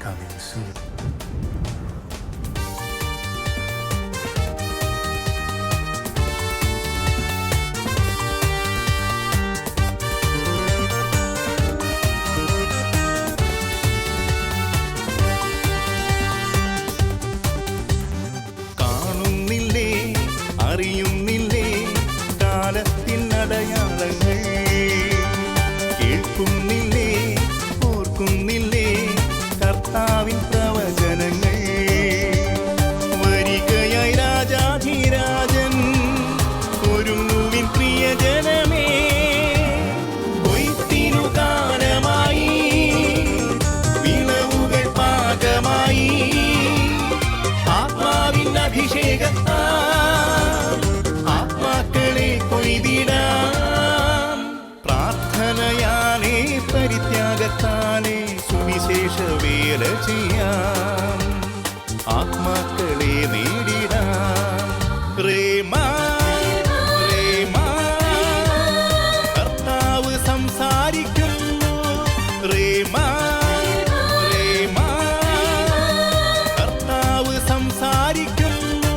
coming soon. കാണുന്നില്ലേ, അറിയുന്നില്ലേ കാലത്തിനടയാളങ്ങൾ, കേൾക്കുന്നില്ലേ, ഓർക്കുന്നില്ലേ കർത്താവിൻ പ്രവചനങ്ങൾ. വരികയായി രാജാധിരാജൻ, ഒരുങ്ങുവിൻ പ്രിയജനമേ, കൊയ്ത്തിനു കാലമായി, വിളവുകൾ പാകമായി, ആത്മാവിൻ അഭിഷേകത്താൽ ആത്മാക്കളെ കൊയ്തിടാം. പ്രാർത്ഥനയാലേ പരിത്യാഗത്താലേ സുവിശേഷ വേല ചെയ്യാം, ആത്മാക്കളെ നേടിടാം. റേമാ റേമാ, കർത്താവ് സംസാരിക്കുന്നു. റേമാ റേമാ, കർത്താവ് സംസാരിക്കുന്നു.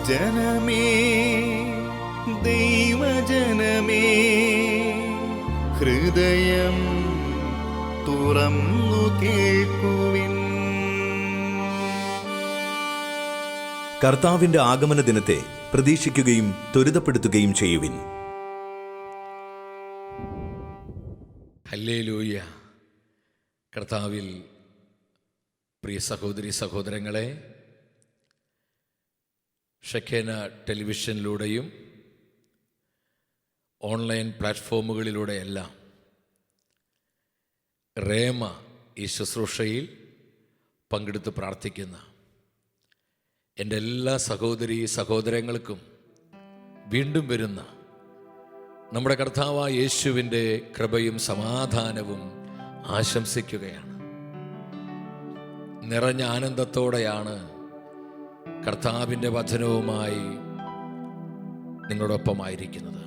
ജനമേ, ദൈവജനമേ, ഹൃദയം തുറന്നു കേൾക്കുവിൻ. കർത്താവിന്റെ ആഗമന ദിനത്തെ പ്രതീക്ഷിക്കുകയും ത്വരിതപ്പെടുത്തുകയും ചെയ്യുവിൻ. ഹല്ലേലൂയ. കർത്താവിൽ പ്രിയ സഹോദരി സഹോദരങ്ങളെ, ഷെഖേന ടെലിവിഷനിലൂടെയും ഓൺലൈൻ പ്ലാറ്റ്ഫോമുകളിലൂടെയെല്ലാം റേമ ഈ ശുശ്രൂഷയിൽ പങ്കെടുത്ത് പ്രാർത്ഥിക്കുന്ന എൻ്റെ എല്ലാ സഹോദരി സഹോദരങ്ങൾക്കും വീണ്ടും വരുന്ന നമ്മുടെ കർത്താവായ യേശുവിൻ്റെ കൃപയും സമാധാനവും ആശംസിക്കുകയാണ്. നിറഞ്ഞ ആനന്ദത്തോടെയാണ് കർത്താവിൻ്റെ വചനവുമായി നിങ്ങളോടൊപ്പമായിരിക്കുന്നത്.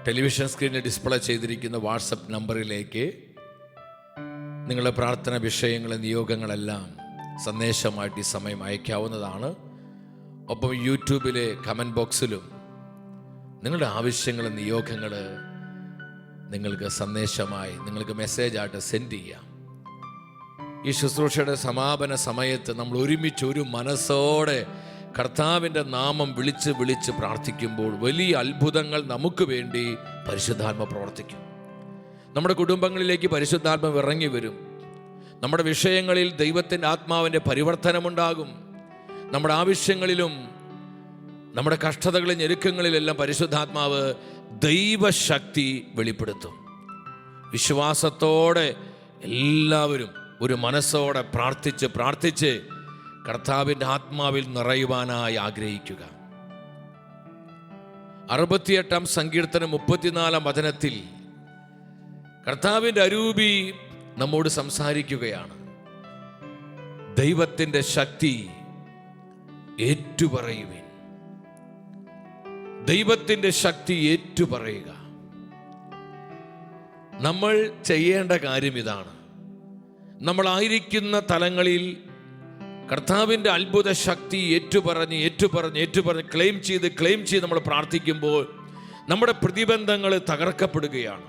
ടെലിവിഷൻ സ്ക്രീനിൽ ഡിസ്പ്ലേ ചെയ്തിരിക്കുന്ന വാട്സപ്പ് നമ്പറിലേക്ക് നിങ്ങളുടെ പ്രാർത്ഥന വിഷയങ്ങളും നിയോഗങ്ങളെല്ലാം സന്ദേശമായിട്ട് ഈ സമയം അയക്കാവുന്നതാണ്. ഒപ്പം യൂട്യൂബിലെ കമൻറ്റ് ബോക്സിലും നിങ്ങളുടെ ആവശ്യങ്ങളും നിയോഗങ്ങൾ നിങ്ങൾക്ക് സന്ദേശമായി നിങ്ങൾക്ക് മെസ്സേജായിട്ട് സെൻഡ് ചെയ്യാം. ഈ ശുശ്രൂഷയുടെ സമാപന സമയത്ത് നമ്മൾ ഒരുമിച്ച് ഒരു മനസ്സോടെ കർത്താവിൻ്റെ നാമം വിളിച്ച് വിളിച്ച് പ്രാർത്ഥിക്കുമ്പോൾ വലിയ അത്ഭുതങ്ങൾ നമുക്ക് വേണ്ടി പരിശുദ്ധാത്മ പ്രവർത്തിക്കും. നമ്മുടെ കുടുംബങ്ങളിലേക്ക് പരിശുദ്ധാത്മ ഇറങ്ങി വരും. നമ്മുടെ വിഷയങ്ങളിൽ ദൈവത്തിൻ്റെ ആത്മാവിൻ്റെ പരിവർത്തനമുണ്ടാകും. നമ്മുടെ ആവശ്യങ്ങളിലും നമ്മുടെ കഷ്ടതകളിലും ഞെരുക്കങ്ങളിലെല്ലാം പരിശുദ്ധാത്മാവ് ദൈവശക്തി വെളിപ്പെടുത്തും. വിശ്വാസത്തോടെ എല്ലാവരും ഒരു മനസ്സോടെ പ്രാർത്ഥിച്ച് പ്രാർത്ഥിച്ച് കർത്താവിൻ്റെ ആത്മാവിൽ നിറയുവാനായി ആഗ്രഹിക്കുക. 68-ാം സങ്കീർത്തനം 34-ാം വചനത്തിൽ കർത്താവിൻ്റെ അരൂപി നമ്മോട് സംസാരിക്കുകയാണ്. ദൈവത്തിൻ്റെ ശക്തി ഏറ്റുപറയുവിൻ. ദൈവത്തിൻ്റെ ശക്തി ഏറ്റുപറയുക. നമ്മൾ ചെയ്യേണ്ട കാര്യം ഇതാണ്. നമ്മളായിരിക്കുന്ന തലങ്ങളിൽ കർത്താവിൻ്റെ അത്ഭുത ശക്തി ഏറ്റുപറഞ്ഞ് ക്ലെയിം ചെയ്ത് നമ്മൾ പ്രാർത്ഥിക്കുമ്പോൾ നമ്മുടെ പ്രതിബന്ധങ്ങൾ തകർക്കപ്പെടുകയാണ്.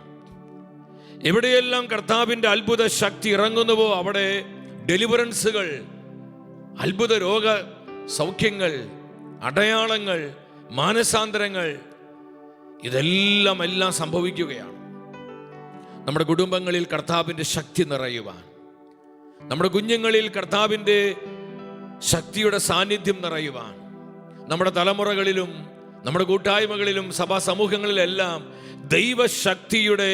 എവിടെയെല്ലാം കർത്താവിൻ്റെ അത്ഭുത ശക്തി ഇറങ്ങുന്നുവോ അവിടെ ഡെലിവറൻസുകൾ, അത്ഭുത രോഗ സൗഖ്യങ്ങൾ, അടയാളങ്ങൾ, മാനസാന്തരങ്ങൾ ഇതെല്ലാം സംഭവിക്കുകയാണ്. നമ്മുടെ കുടുംബങ്ങളിൽ കർത്താവിൻ്റെ ശക്തി നിറയുവാൻ, നമ്മുടെ കുഞ്ഞുങ്ങളിൽ കർത്താവിൻ്റെ ശക്തിയുടെ സാന്നിധ്യം നിറയുവാൻ, നമ്മുടെ തലമുറകളിലും നമ്മുടെ കൂട്ടായ്മകളിലും സഭാ സമൂഹങ്ങളിലെല്ലാം ദൈവശക്തിയുടെ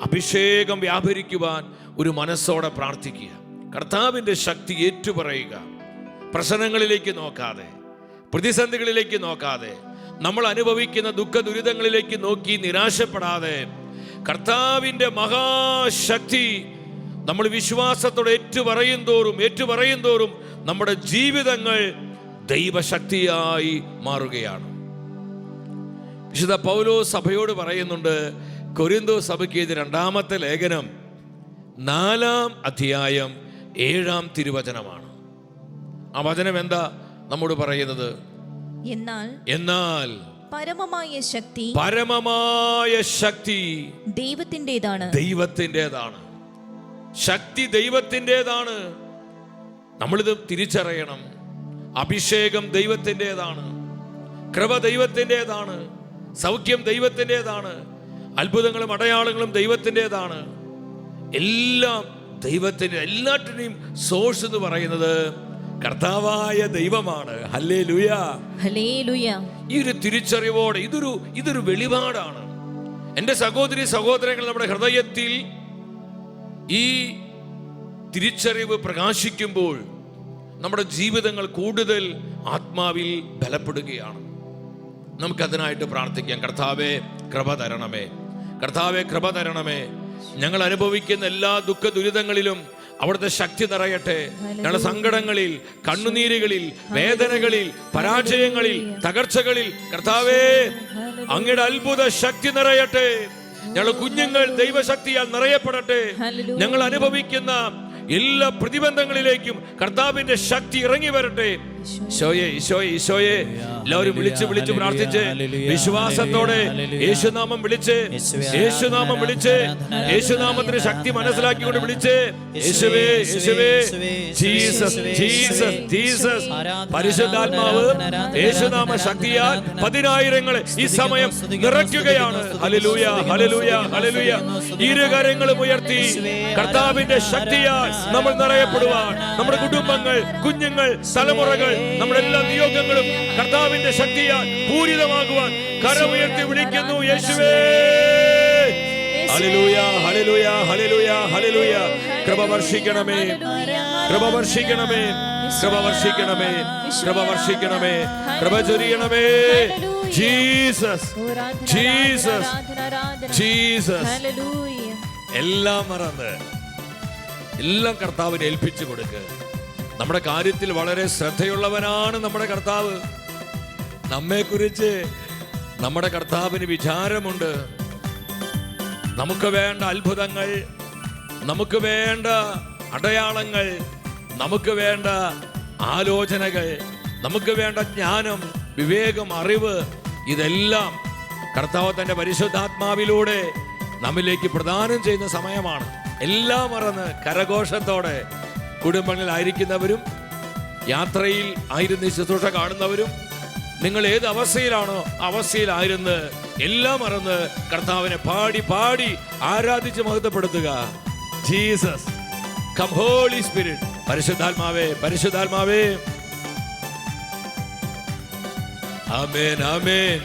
അഭിഷേകം വ്യാപരിക്കുവാൻ ഒരു മനസ്സോടെ പ്രാർത്ഥിക്കുക. കർത്താവിൻ്റെ ശക്തി ഏറ്റുപറയുക. പ്രശ്നങ്ങളിലേക്ക് നോക്കാതെ, പ്രതിസന്ധികളിലേക്ക് നോക്കാതെ, നമ്മൾ അനുഭവിക്കുന്ന ദുഃഖ ദുരിതങ്ങളിലേക്ക് നോക്കി നിരാശപ്പെടാതെ കർത്താവിൻ്റെ മഹാശക്തി നമ്മൾ വിശ്വാസത്തോടെ ഏറ്റുപറയും തോറും നമ്മുടെ ജീവിതങ്ങൾ ദൈവശക്തിയായി മാറുകയാണ്. വിശുദ്ധ പൗലോസ് സഭയോട് പറയുന്നുണ്ട്, കൊരിന്തോസ് സഭയ്ക്ക് എഴുതിയ രണ്ടാമത്തെ ലേഖനം 4-ാം അധ്യായം 7-ാം തിരുവചനമാണ്. ആ വചനം എന്താ നമ്മോട് പറയുന്നത്? എന്നാൽ പരമമായ ശക്തി ദൈവത്തിൻ്റെതാണ്. ശക്തി ദൈവത്തിൻ്റെതാണ്. നമ്മളിത് തിരിച്ചറിയണം. അഭിഷേകം ദൈവത്തിൻ്റെതാണ്, കൃപ ദൈവത്തിൻ്റെതാണ്, സൗഖ്യം ദൈവത്തിൻ്റെതാണ്, അത്ഭുതങ്ങളും അടയാളങ്ങളും ദൈവത്തിൻ്റെതാണ്. എല്ലാം ദൈവത്തിൻ്റെ. എല്ലാറ്റിനെയും സോഴ്സ് എന്ന് പറയുന്നത് കർത്താവായ ദൈവമാണ്. Hallelujah, hallelujah. ഈ ഒരു തിരിച്ചറിവോടെ ഇതൊരു വെളിപാടാണ്. എൻ്റെ സഹോദരി സഹോദരങ്ങൾ, നമ്മുടെ ഹൃദയത്തിൽ ഈ തിരിച്ചറിവ് പ്രകാശിക്കുമ്പോൾ നമ്മുടെ ജീവിതങ്ങൾ കൂടുതൽ ആത്മാവിൽ ബലപ്പെടുകയാണ്. നമുക്കതിനായിട്ട് പ്രാർത്ഥിക്കാം. കർത്താവേ കൃപ തരണമേ, കർത്താവേ കൃപ തരണമേ. ഞങ്ങൾ അനുഭവിക്കുന്ന എല്ലാ ദുഃഖ ദുരിതങ്ങളിലും അവിടുത്തെ ശക്തി നിറയട്ടെ. ഞങ്ങളുടെ സങ്കടങ്ങളിൽ, കണ്ണുനീരുകളിൽ, വേദനകളിൽ, പരാജയങ്ങളിൽ, തകർച്ചകളിൽ കർത്താവേ അങ്ങയുടെ അത്ഭുത ശക്തി നിറയട്ടെ. ഞങ്ങളുടെ കുഞ്ഞുങ്ങൾ ദൈവശക്തിയാൽ നിറയപ്പെടട്ടെ. ഞങ്ങൾ അനുഭവിക്കുന്ന എല്ലാ പ്രതിബന്ധങ്ങളിലേക്കും കർത്താവിന്റെ ശക്തി ഇറങ്ങി വരട്ടെ. ഈശോയെ, ഈശോയെ, ഈശോയെ. എല്ലാവരും വിളിച്ച് പ്രാർത്ഥിച്ച് വിശ്വാസത്തോടെ യേശുനാമം വിളിച്ച്, യേശുനാമം വിളിച്ച്, യേശുനാമത്തിന്റെ ശക്തി മനസ്സിലാക്കിക്കൊണ്ട് വിളിച്ച്, യേശുവേ, യേശുവേ, ജീസസ്, ജീസസ്, ജീസസ്. പരിശുദ്ധാത്മാവ് യേശുനാമ ശക്തിയാൽ 10,000 ഈ സമയം നിറയ്ക്കുകയാണ്. ഹല്ലേലൂയ, ഹല്ലേലൂയ, ഹല്ലേലൂയ. ഇരുകരങ്ങളും ഉയർത്തി കർത്താവിന്റെ ശക്തിയാൽ നമ്മൾ നിറയപ്പെടുവാൻ, നമ്മുടെ കുടുംബങ്ങൾ, കുഞ്ഞുങ്ങൾ, തലമുറകൾ, നമ്മുടെ എല്ലാ നിയോഗങ്ങളും കർത്താവിന്റെ ശക്തിയാൽ പൂരിതമാകുവാൻ കരമുയർത്തി വിളിക്കുന്നു. യേശുവേ, ഹല്ലേലൂയ, ഹല്ലേലൂയ, ഹല്ലേലൂയ, ഹല്ലേലൂയ. കൃപ വർഷിക്കണമേ, കൃപ വർഷിക്കണമേ, കൃപ വർഷിക്കണമേ, കൃപ വർഷിക്കണമേ, കൃപ ചൊരിയണമേ. Jesus, Jesus, Jesus. എല്ലാം മറന്ന് എല്ലാം കർത്താവിനെ ഏൽപ്പിച്ചു കൊടുക്കുക. നമ്മുടെ കാര്യത്തിൽ വളരെ ശ്രദ്ധയുള്ളവനാണ് നമ്മുടെ കർത്താവ്. നമ്മെക്കുറിച്ച് നമ്മുടെ കർത്താവിന് വിചാരമുണ്ട്. നമുക്ക് വേണ്ട അത്ഭുതങ്ങൾ, നമുക്ക് വേണ്ട അടയാളങ്ങൾ, നമുക്ക് വേണ്ട ആലോചനകൾ, നമുക്ക് വേണ്ട ജ്ഞാനം, വിവേകം, അറിവ്, ഇതെല്ലാം കർത്താവ് തന്റെ പരിശുദ്ധാത്മാവിലൂടെ നമ്മിലേക്ക് പ്രദാനം ചെയ്യുന്ന സമയമാണ്. എല്ലാം മറന്ന് കരഘോഷത്തോടെ കുടുംബങ്ങളിലായിരിക്കുന്നവരും യാത്രയിൽ ആയിരുന്ന ശുശ്രൂഷ കാണുന്നവരും, നിങ്ങൾ ഏത് അവസ്ഥയിലാണോ അവസ്ഥയിലായിരുന്ന് എല്ലാം മറന്ന് കർത്താവിനെ പാടി പാടി ആരാധിച്ച് മഹത്വപ്പെടുത്തുക. Jesus, come holy spirit. പരിശുദ്ധാത്മാവേ, പരിശുദ്ധാത്മാവേ. ആമേൻ, ആമേൻ.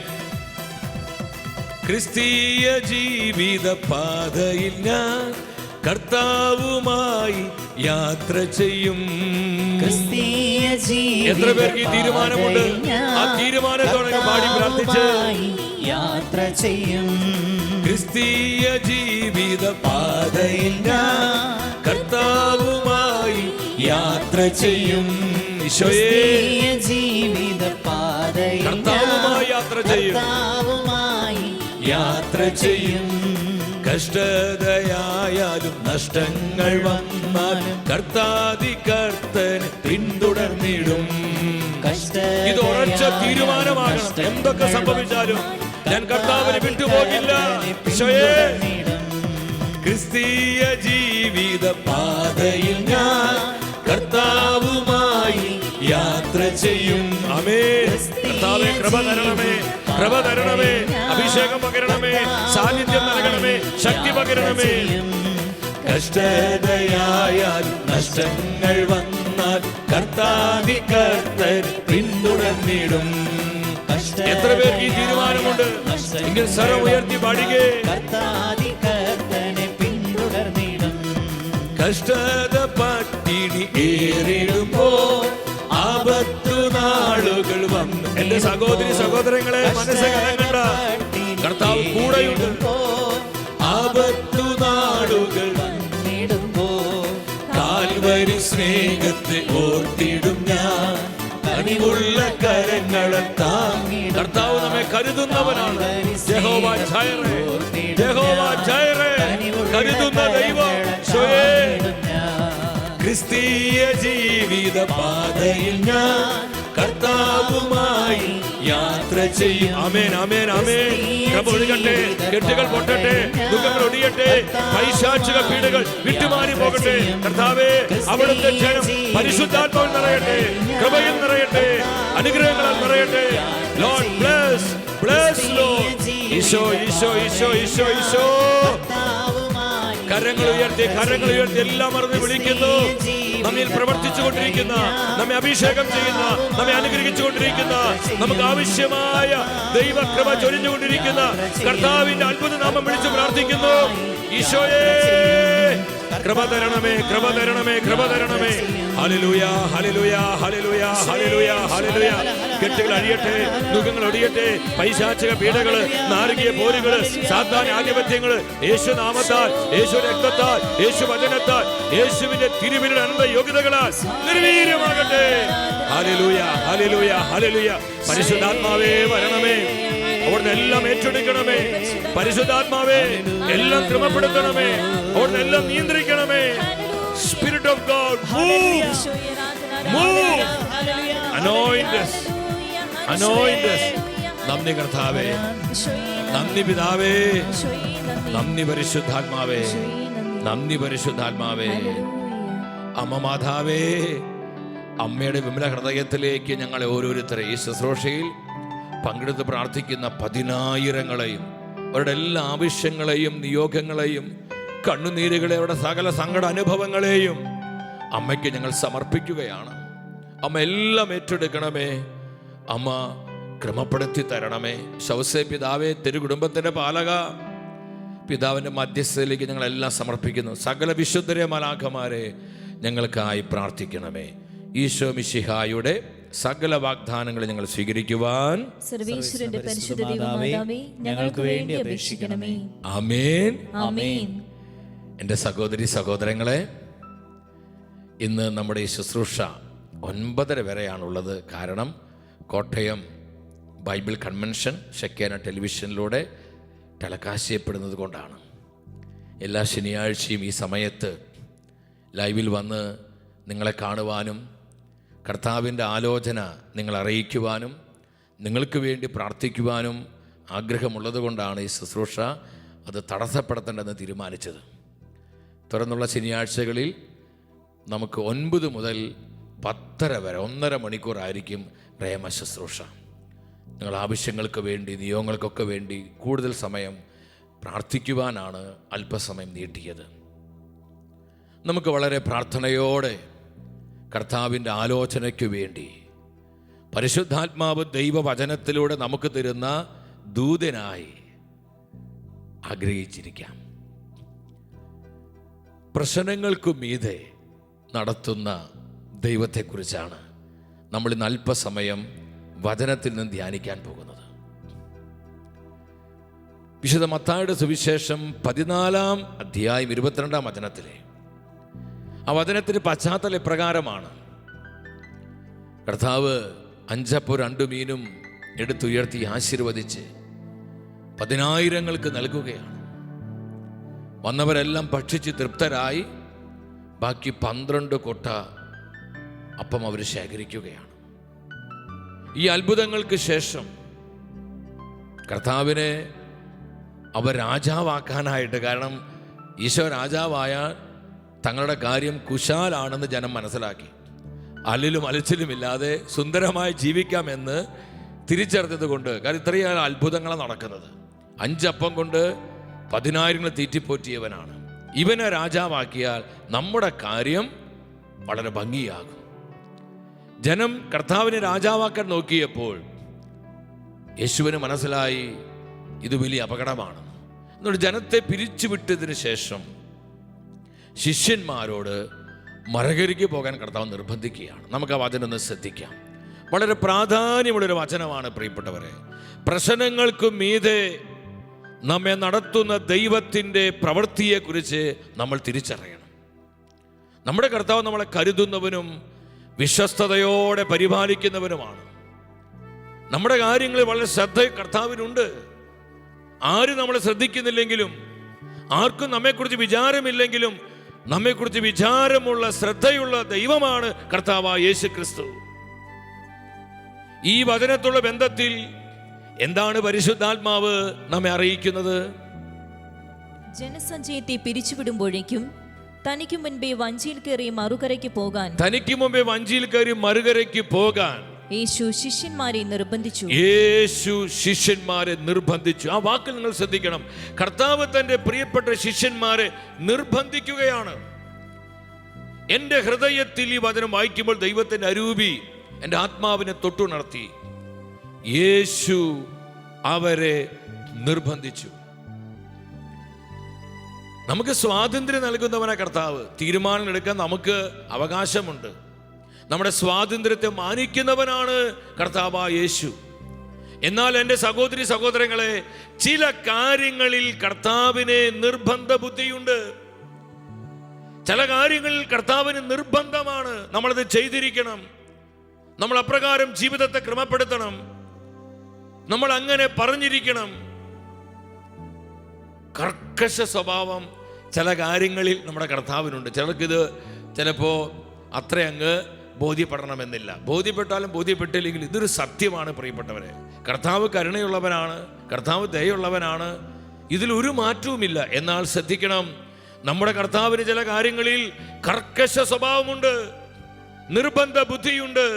ക്രിസ്തീയ ജീവിത പാതയിൽ ഞാൻ കർത്താവുമായി യാത്ര ചെയ്യും. എത്ര പേർക്ക് ഈ തീരുമാനമുണ്ട്? ആ തീരുമാനത്തോടെ പാടി പ്രാർത്ഥിച്ച് യാത്ര ചെയ്യും. ക്രിസ്തീയ ജീവിത പാതയിൽ ഞാൻ കർത്താവുമായി യാത്ര ചെയ്യും. ഈശോയെ, ജീവിത പാതയിൽ കർത്താവുമായി യാത്ര ചെയ്യും, യാത്ര ചെയ്യും. കഷ്ടതയായാലും നഷ്ടങ്ങൾ വന്നാലും കർത്താദികർത്തനെ പിന്തുടർന്നിടും. ഇത് ഉറച്ച തീരുമാനമാകണം. എന്തൊക്കെ സംഭവിച്ചാലും ഞാൻ കർത്താവിനെ വിട്ടുപോകില്ല. ക്രിസ്തീയ ജീവിത പാതയിൽ ഞാൻ കർത്താവുമായി യാത്ര ചെയ്യും. ആമേൻ. കർത്താവേ കൃപ തരണമേ, കൃപ തരണമേ, അഭിഷേകം പകരണമേ, സാന്നിധ്യം നൽകണമേ, ശക്തി പകരണമേ. കഷ്ടതയായാൽ നഷ്ടങ്ങൾ വന്നാൽ കർത്താദികർത്തൻ പിന്തുടർന്നിടും. എത്ര പേർക്ക് ഈ തീരുമാനമുണ്ട്? എങ്കിൽ സ്വരം ഉയർത്തി പാടുകേ. കർത്താദികർത്തനെ പിന്തുടർന്നിടും. കഷ്ടത പട്ടിണി ഏറിടുമ്പോൾ ആപത്തു നാളുകൾ വന്നു. എന്റെ സഹോദരി സഹോദരങ്ങളെ, മനസ്സ് കലങ്ങണ്ട. കർത്താവ് കൂടെയുണ്ട്. ആപത്തു നാളുകൾ കാൽവരി സ്നേഹത്തെ ഓർത്തിടും ഞാൻ. കനിവുള്ള കരങ്ങളെ താങ്ങി. കർത്താവ് നമ്മെ കരുതുന്നവനാണ്. യഹോവ ജയറേ, യഹോവ ജയറേ, കരുതുന്ന ദൈവം. ക്രിസ്തീയ ജീവിത പാതയിൽ ഞാൻ കർത്താവുമായി യാത്ര ചെയ്യും. ആമേൻ, ആമേൻ, ആമേൻ. കൃപ ഒഴുകട്ടെ, കെട്ടുകൾ പൊട്ടട്ടെ, ദുഃഖങ്ങൾ ഒടിയട്ടെ, പൈശാചിക പീഡകൾ വിട്ടുമാറി പോകട്ടെ. കർത്താവേ, അവിടുത്തെ ജനം പരിശുദ്ധാത്മാവിൽ നിറയട്ടെ, കൃപയിൽ നിറയട്ടെ, അനുഗ്രഹങ്ങളാൽ നിറയട്ടെ. Lord bless, bless Lord. Eesho, Eesho, Eesho, Eesho, Eesho. കരങ്ങൾ ഉയർത്തി, കരങ്ങൾ ഉയർത്തി എല്ലാം മറന്ന് വിളിക്കുന്നു. നമ്മിൽ പ്രവർത്തിച്ചുകൊണ്ടിരിക്കുന്ന, നമ്മെ അഭിഷേകം ചെയ്യുന്ന, നമ്മെ അനുഗ്രഹിച്ചുകൊണ്ടിരിക്കുന്ന, നമുക്ക് ആവശ്യമായ ദൈവകൃപ ചൊരിഞ്ഞുകൊണ്ടിരിക്കുന്ന കർത്താവിന്റെ അത്ഭുത നാമം വിളിച്ച് പ്രാർത്ഥിക്കുന്നു. ഈശോയേ, കൃപ തരണമേ, കൃപ തരണമേ, കൃപ തരണമേ. ഹല്ലേലൂയ, ഹല്ലേലൂയ, ഹല്ലേലൂയ, ഹല്ലേലൂയ, ഹല്ലേലൂയ. കെട്ടുകൾ അഴിയട്ടെ, ദുഃഖങ്ങൾ ഒടിയട്ടെ, പൈശാചിക പീഡകള്, നാരകീയ പോരുകള്, സാത്താന്യ ആധിപത്യങ്ങള് യേശു നാമത്താൽ, യേശു രക്തത്താൽ, യേശു വചനത്താൽ, യേശുവിന്റെ തിരുവിന്റെ അനന്ത യോഗ്യതകളാൽ നിർവീര്യമാകട്ടെ. ഹല്ലേലൂയ, ഹല്ലേലൂയ, ഹല്ലേലൂയ. പരിശുദ്ധാത്മാവേ വരണമേ, അവിടുന്ന് എല്ലാം ഏറ്റെടുക്കണമേ. പരിശുദ്ധാത്മാവേ എല്ലാം ക്രമപ്പെടുത്തണമേ, അവിടുന്ന് എല്ലാം നിയന്ത്രിക്കണമേ. Spirit of God, move, move, anoint us, anoint us. നന്ദി കർത്താവേ, നന്ദി പിതാവേ, നന്ദി പരിശുദ്ധാത്മാവേ, നന്ദി പരിശുദ്ധാത്മാവേ. അമ്മ മാതാവേ, അമ്മയുടെ വിമല ഹൃദയത്തിലേക്ക് ഞങ്ങളെ ഓരോരുത്തരെ ഈ ശുശ്രൂഷയിൽ പങ്കെടുത്ത് പ്രാർത്ഥിക്കുന്ന 10,000-ങ്ങളെയും അവരുടെ എല്ലാ ആവശ്യങ്ങളെയും നിയോഗങ്ങളെയും കണ്ണുനീരുകളെ അവരുടെ സകല സങ്കട അനുഭവങ്ങളെയും അമ്മയ്ക്ക് ഞങ്ങൾ സമർപ്പിക്കുകയാണ്. അമ്മ എല്ലാം ഏറ്റെടുക്കണമേ, അമ്മ ക്രമപ്പെടുത്തി തരണമേ. ശൗസേ പിതാവേ, തിരുകുടുംബത്തിൻ്റെ പാലക, പിതാവിൻ്റെ മധ്യസ്ഥയിലേക്ക് ഞങ്ങളെല്ലാം സമർപ്പിക്കുന്നു. സകല വിശുദ്ധരെ മാലാഖമാരെ ഞങ്ങൾക്കായി പ്രാർത്ഥിക്കണമേ. ഈശോ മിശിഹായുടെ സകല വാഗ്ദാനങ്ങൾ ഞങ്ങൾ സ്വീകരിക്കുവാൻ സർവേശ്വരന്റെ പരിശുദ്ധ ദൈവമാതാവേ, ഞങ്ങൾക്ക് വേണ്ടി അപേക്ഷിക്കണമേ. ആമേൻ, ആമേൻ. എൻ്റെ സഹോദരി സഹോദരങ്ങളെ, ഇന്ന് നമ്മുടെ ഈ ശുശ്രൂഷ 9:30 വരെയാണുള്ളത്. കാരണം കോട്ടയം ബൈബിൾ കൺവെൻഷൻ ഷെക്കേന ടെലിവിഷനിലൂടെ ടെലികാസ്റ്റ് ചെയ്യപ്പെടുന്നത് കൊണ്ടാണ്. എല്ലാ ശനിയാഴ്ചയും ഈ സമയത്ത് ലൈവിൽ വന്ന് നിങ്ങളെ കാണുവാനും കർത്താവിൻ്റെ ആലോചന നിങ്ങൾ അറിയിക്കുവാനും നിങ്ങൾക്ക് വേണ്ടി പ്രാർത്ഥിക്കുവാനും ആഗ്രഹമുള്ളത് കൊണ്ടാണ് ഈ ശുശ്രൂഷ അത് തടസ്സപ്പെടുത്തേണ്ടെന്ന് തീരുമാനിച്ചത്. തുറന്നുള്ള ശനിയാഴ്ചകളിൽ നമുക്ക് 9 മുതൽ 10:30 വരെ 1.5 മണിക്കൂറായിരിക്കും പ്രേമ ശുശ്രൂഷ. നിങ്ങൾ ആവശ്യങ്ങൾക്ക് വേണ്ടി, നിയോഗങ്ങൾക്കൊക്കെ വേണ്ടി കൂടുതൽ സമയം പ്രാർത്ഥിക്കുവാനാണ് അല്പസമയം നീട്ടിയത്. നമുക്ക് വളരെ പ്രാർത്ഥനയോടെ കർത്താവിൻ്റെ ആലോചനയ്ക്ക് വേണ്ടി പരിശുദ്ധാത്മാവ് ദൈവവചനത്തിലൂടെ നമുക്ക് തരുന്ന ദൂതനായി ആഗ്രഹിച്ചിരിക്കാം. പ്രശ്നങ്ങൾക്കു മീതെ നടത്തുന്ന ദൈവത്തെക്കുറിച്ചാണ് നമ്മൾ ഇന്ന് അല്പസമയം വചനത്തിൽ നിന്ന് ധ്യാനിക്കാൻ പോകുന്നത്. വിശുദ്ധ മത്തായിയുടെ സുവിശേഷം 14-ാം അധ്യായം 22-ാം വചനത്തിലെ ആ വചനത്തിന് പശ്ചാത്തലം ഇപ്രകാരമാണ്. കർത്താവ് 5 അപ്പവും 2 മീനും എടുത്തുയർത്തി ആശീർവദിച്ച് 10,000-ങ്ങൾക്ക് നൽകുകയാണ്. വന്നവരെല്ലാം ഭക്ഷിച്ച് തൃപ്തരായി ബാക്കി 12 കൊട്ട അപ്പം അവർ ശേഖരിക്കുകയാണ്. ഈ അത്ഭുതങ്ങൾക്ക് ശേഷം കർത്താവിനെ അവർ രാജാവാക്കാനായിട്ട്, കാരണം ഈശോ രാജാവായ തങ്ങളുടെ കാര്യം കുശാലാണെന്ന് ജനം മനസ്സിലാക്കി, അല്ലിലും അലച്ചിലുമില്ലാതെ സുന്ദരമായി ജീവിക്കാമെന്ന് തിരിച്ചറിഞ്ഞത് കൊണ്ട്, കാരണം ഇത്രയും അത്ഭുതങ്ങളാണ് നടക്കുന്നത്. 5 അപ്പം കൊണ്ട് 10,000-ങ്ങളെ തീറ്റിപ്പോറ്റിയവനാണ്. ഇവനെ രാജാവാക്കിയാൽ നമ്മുടെ കാര്യം വളരെ ഭംഗിയാകും. ജനം കർത്താവിനെ രാജാവാക്കാൻ നോക്കിയപ്പോൾ യേശുവിന് മനസ്സിലായി ഇത് വലിയ അപകടമാണ്. എന്നിട്ട് ജനത്തെ പിരിച്ചുവിട്ടതിന് ശേഷം ശിഷ്യന്മാരോട് മരകരിക്ക് പോകാൻ കർത്താവ് നിർബന്ധിക്കുകയാണ്. നമുക്ക് ആ വചനം ഒന്ന് ശ്രദ്ധിക്കാം. വളരെ പ്രാധാന്യമുള്ളൊരു വചനമാണ് പ്രിയപ്പെട്ടവരെ. പ്രശ്നങ്ങൾക്ക് മീതെ നമ്മെ നടത്തുന്ന ദൈവത്തിൻ്റെ പ്രവൃത്തിയെക്കുറിച്ച് നമ്മൾ തിരിച്ചറിയണം. നമ്മുടെ കർത്താവ് നമ്മളെ കരുതുന്നവനും വിശ്വസ്തയോടെ പരിപാലിക്കുന്നവനുമാണ്. നമ്മുടെ കാര്യങ്ങളിൽ വളരെ ശ്രദ്ധ കർത്താവിനുണ്ട്. ആരും നമ്മളെ ശ്രദ്ധിക്കുന്നില്ലെങ്കിലും, ആർക്കും നമ്മെക്കുറിച്ച് വിചാരമില്ലെങ്കിലും, നമ്മെക്കുറിച്ച് വിചാരമുള്ള ശ്രദ്ധയുള്ള ദൈവമാണ് കർത്താവായ യേശു ക്രിസ്തു. ഈ വചനത്തുള്ള ബന്ധത്തിൽ എന്താണ് പരിശുദ്ധാത്മാവ് നമ്മെ അറിയിക്കുന്നത്? ജനസഞ്ചയത്തെ പിരിച്ചുവിടുമ്പോഴേക്കും തനിക്ക് മുൻപേ വഞ്ചിയിൽ കയറി മറുകരയ്ക്ക് പോകാൻ യേശു ശിഷ്യന്മാരെ നിർബന്ധിച്ചു. ആ വാക്കിൽ നിങ്ങൾ ശ്രദ്ധിക്കണം. കർത്താവ് തന്റെ പ്രിയപ്പെട്ട ശിഷ്യന്മാരെ നിർബന്ധിക്കുകയാണ്. എന്റെ ഹൃദയത്തിൽ ഈ വചനം വായിക്കുമ്പോൾ ദൈവത്തിന്റെ അരൂപി എൻ്റെ ആത്മാവിനെ തൊട്ടുണർത്തി. യേശു അവരെ നിർബന്ധിച്ചു. നമുക്ക് സ്വാതന്ത്ര്യം നൽകുന്നവനാ കർത്താവ്. തീരുമാനം എടുക്കാൻ നമുക്ക് അവകാശമുണ്ട്. നമ്മുടെ സ്വാതന്ത്ര്യത്തെ മാനിക്കുന്നവനാണ് കർത്താവായ യേശു. എന്നാൽ എൻ്റെ സഹോദരി സഹോദരങ്ങളെ, ചില കാര്യങ്ങളിൽ കർത്താവിന് നിർബന്ധ ബുദ്ധിയുണ്ട്. ചില കാര്യങ്ങളിൽ കർത്താവിന് നിർബന്ധമാണ്. നമ്മളത് ചെയ്തിരിക്കണം. നമ്മൾ അപ്രകാരം ജീവിതത്തെ ക്രമപ്പെടുത്തണം. നമ്മൾ അങ്ങനെ പറഞ്ഞിരിക്കണം. കർക്കശ സ്വഭാവം ചില കാര്യങ്ങളിൽ നമ്മുടെ കർത്താവിനുണ്ട്. ചിലർക്കിത് ചിലപ്പോൾ അത്ര അങ്ങ് ബോധ്യപ്പെടണമെന്നില്ല. ബോധ്യപ്പെട്ടാലും ബോധ്യപ്പെട്ടില്ലെങ്കിൽ ഇതൊരു സത്യമാണ് പ്രിയപ്പെട്ടവരെ. കർത്താവ് കരുണയുള്ളവനാണ്, കർത്താവ് ദയുള്ളവനാണ്, ഇതിലൊരു മാറ്റവുമില്ല. എന്നാൽ ശ്രദ്ധിക്കണം, നമ്മുടെ കർത്താവിന് ചില കാര്യങ്ങളിൽ കർക്കശ സ്വഭാവമുണ്ട്, നിർബന്ധ ബുദ്ധിയുണ്ട്.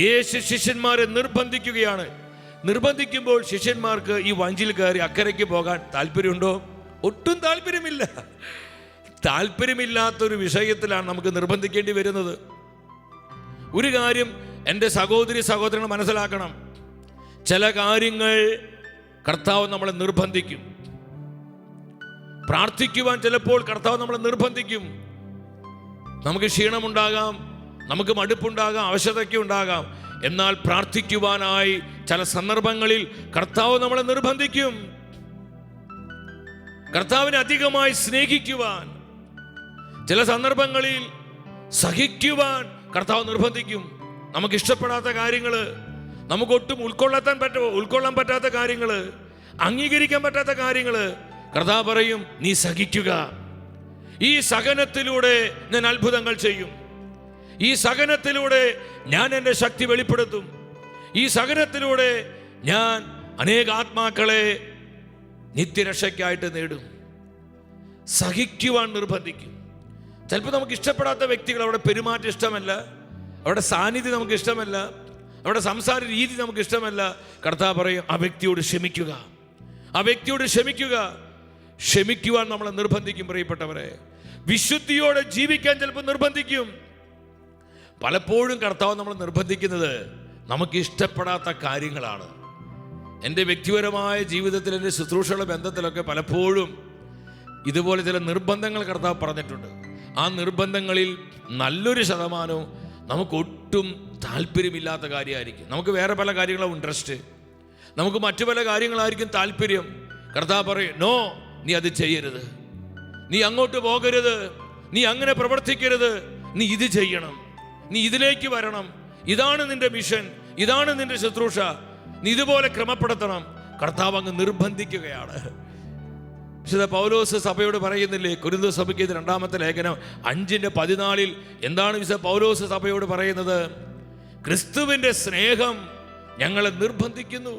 യേശു ശിഷ്യന്മാരെ നിർബന്ധിക്കുകയാണ്. നിർബന്ധിക്കുമ്പോൾ ശിഷ്യന്മാർക്ക് ഈ വഞ്ചിയിൽ കയറി അക്കരയ്ക്ക് പോകാൻ താല്പര്യമുണ്ടോ? ഒട്ടും താല്പര്യമില്ല. താല്പര്യമില്ലാത്തൊരു വിഷയത്തിലാണ് നമുക്ക് നിർബന്ധിക്കേണ്ടി വരുന്നത്. ഒരു കാര്യം എൻ്റെ സഹോദരി സഹോദരങ്ങൾ മനസ്സിലാക്കണം. ചില കാര്യങ്ങൾ കർത്താവ് നമ്മളെ നിർബന്ധിക്കും. പ്രാർത്ഥിക്കുവാൻ ചിലപ്പോൾ കർത്താവ് നമ്മളെ നിർബന്ധിക്കും. നമുക്ക് ക്ഷീണമുണ്ടാകാം, നമുക്ക് മടുപ്പുണ്ടാകാം, അവശതയ്ക്ക് ഉണ്ടാകാം. എന്നാൽ പ്രാർത്ഥിക്കുവാനായി ചില സന്ദർഭങ്ങളിൽ കർത്താവ് നമ്മളെ നിർബന്ധിക്കും. കർത്താവിനെ അധികമായി സ്നേഹിക്കുവാൻ ചില സന്ദർഭങ്ങളിൽ സഹിക്കുവാൻ കർത്താവ് നിർബന്ധിക്കും. നമുക്ക് ഇഷ്ടപ്പെടാത്ത കാര്യങ്ങൾ, നമുക്കൊട്ടും ഉൾക്കൊള്ളാൻ പറ്റാത്ത കാര്യങ്ങൾ, അംഗീകരിക്കാൻ പറ്റാത്ത കാര്യങ്ങൾ കർത്താവ് പറയും, നീ സഹിക്കുക. ഈ സഹനത്തിലൂടെ ഞാൻ അത്ഭുതങ്ങൾ ചെയ്യും. ഈ സഹനത്തിലൂടെ ഞാൻ എൻ്റെ ശക്തി വെളിപ്പെടുത്തും. ഈ സഹനത്തിലൂടെ ഞാൻ അനേക ആത്മാക്കളെ നിത്യരക്ഷയ്ക്കായിട്ട് നേടും. സഹിക്കുവാൻ നിർബന്ധിക്കും. ചിലപ്പോൾ നമുക്ക് ഇഷ്ടപ്പെടാത്ത വ്യക്തികൾ, അവിടെ പെരുമാറ്റം ഇഷ്ടമല്ല, അവിടെ സാന്നിധ്യം നമുക്ക് ഇഷ്ടമല്ല, അവിടെ സംസാര രീതി നമുക്ക് ഇഷ്ടമല്ല. കർത്താവ് പറയും, ആ വ്യക്തിയോട് ക്ഷമിക്കുക, ആ വ്യക്തിയോട് ക്ഷമിക്കുക. ക്ഷമിക്കുവാൻ നമ്മളെ നിർബന്ധിക്കും. പ്രിയപ്പെട്ടവരെ, വിശുദ്ധിയോടെ ജീവിക്കാൻ ചിലപ്പോൾ നിർബന്ധിക്കും. പലപ്പോഴും കർത്താവ് നമ്മളെ നിർബന്ധിക്കുന്നത് നമുക്ക് ഇഷ്ടപ്പെടാത്ത കാര്യങ്ങളാണ്. എൻ്റെ വ്യക്തിപരമായ ജീവിതത്തിൽ, എൻ്റെ ശുശ്രൂഷയുടെ ബന്ധത്തിലൊക്കെ പലപ്പോഴും ഇതുപോലെ ചില നിർബന്ധങ്ങൾ കർത്താവ് പറഞ്ഞിട്ടുണ്ട്. ആ നിർബന്ധങ്ങളിൽ നല്ലൊരു ശതമാനവും നമുക്കൊട്ടും താല്പര്യമില്ലാത്ത കാര്യമായിരിക്കും. നമുക്ക് വേറെ പല കാര്യങ്ങളും ഇൻട്രസ്റ്റ്, നമുക്ക് മറ്റു പല കാര്യങ്ങളായിരിക്കും താല്പര്യം. കർത്താവ് പറയും, നോ, നീ അത് ചെയ്യരുത്, നീ അങ്ങോട്ട് പോകരുത്, നീ അങ്ങനെ പ്രവർത്തിക്കരുത്, നീ ഇത് ചെയ്യണം, നീ ഇതിലേക്ക് വരണം, ഇതാണ് നിന്റെ മിഷൻ, ഇതാണ് നിന്റെ ശുശ്രൂഷ, നീ ഇതുപോലെ ക്രമപ്പെടുത്തണം. കർത്താവ് അങ്ങ് നിർബന്ധിക്കുകയാണ്. വിശുദ്ധ പൗലോസ് സഭയോട് പറയുന്നില്ലേ, കൊരിന്ത സഭയ്ക്ക് 2-ാമത്തെ ലേഖനം 5:14 എന്താണ് വിശുദ്ധ പൗലോസ് സഭയോട് പറയുന്നത്? ക്രിസ്തുവിന്റെ സ്നേഹം ഞങ്ങളെ നിർബന്ധിക്കുന്നു,